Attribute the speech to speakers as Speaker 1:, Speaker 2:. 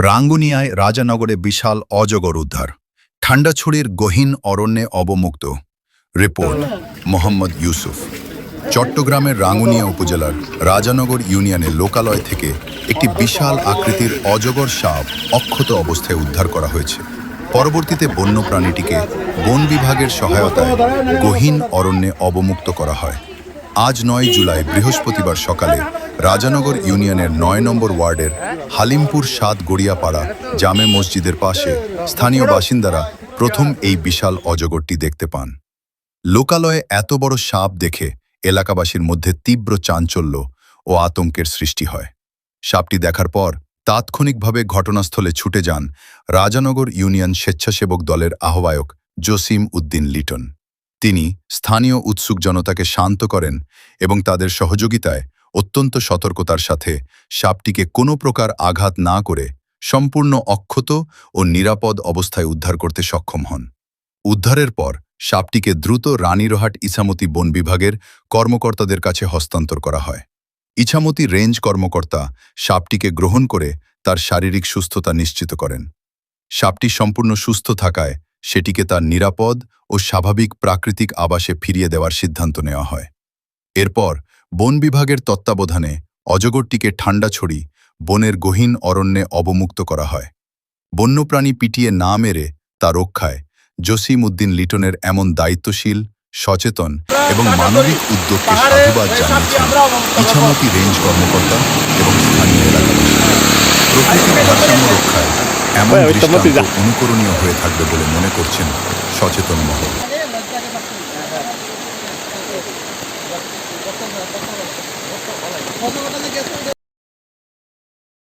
Speaker 1: রাঙ্গুনিয়ায় রাজানগরে বিশাল অজগর উদ্ধার, ঠান্ডাছড়ির গহীন অরণ্যে অবমুক্ত। রিপোর্ট মোহাম্মদ ইউসুফ। চট্টগ্রামের রাঙ্গুনিয়া উপজেলার রাজানগর ইউনিয়নের লোকালয় থেকে একটি বিশাল আকৃতির অজগর সাপ অক্ষত অবস্থায় উদ্ধার করা হয়েছে। পরবর্তীতে বন্যপ্রাণীটিকে বন বিভাগের সহায়তায় গহীন অরণ্যে অবমুক্ত করা হয়। আজ ৯ জুলাই বৃহস্পতিবার সকালে রাজানগর ইউনিয়নের ৯ নম্বর ওয়ার্ডের হালিমপুর ৭ গড়িয়াপাড়া জামে মসজিদের পাশে স্থানীয় বাসিন্দারা প্রথম এই বিশাল অজগরটি দেখতে পান। লোকালয়ে এত বড় সাপ দেখে এলাকাবাসীর মধ্যে তীব্র চাঞ্চল্য ও আতঙ্কের সৃষ্টি হয়। সাপটি দেখার পর তাৎক্ষণিকভাবে ঘটনাস্থলে ছুটে যান রাজানগর ইউনিয়ন স্বেচ্ছাসেবক দলের আহ্বায়ক জসিম উদ্দিন লিটন। তিনি স্থানীয় উৎসুক জনতাকে শান্ত করেন এবং তাদের সহযোগিতায় অত্যন্ত সতর্কতার সাথে সাপটিকে কোনো প্রকার আঘাত না করে সম্পূর্ণ অক্ষত ও নিরাপদ অবস্থায় উদ্ধার করতে সক্ষম হন। উদ্ধারের পর সাপটিকে দ্রুত রানীরহাট ইছামতি বন বিভাগের কর্মকর্তাদের কাছে হস্তান্তর করা হয়। ইছামতি রেঞ্জ কর্মকর্তা সাপটিকে গ্রহণ করে তার শারীরিক সুস্থতা নিশ্চিত করেন। সাপটি সম্পূর্ণ সুস্থ থাকায় সেটিকে তার নিরাপদ ও স্বাভাবিক প্রাকৃতিক আবাসে ফিরিয়ে দেওয়ার সিদ্ধান্ত নেওয়া হয়। এরপর বন বিভাগের তত্ত্বাবধানে অজগরটিকে ঠান্ডাছড়ি বনের গহীন অরণ্যে অবমুক্ত করা হয়। বন্যপ্রাণী পিটিয়ে না মেরে তা রক্ষায় জসিম উদ্দিন লিটনের এমন দায়িত্বশীল, সচেতন এবং মানবিক উদ্যোগকে সাধুবাদ জানিয়েছেন ইছামতি রেঞ্জ কর্মকর্তা এবং স্থানীয় এলাকাবাসী। প্রকৃতির ভারসাম্য রক্ষায় এমন দৃষ্টান্ত অনুকরণীয় হয়ে থাকবে বলে মনে করছেন সচেতন মহল।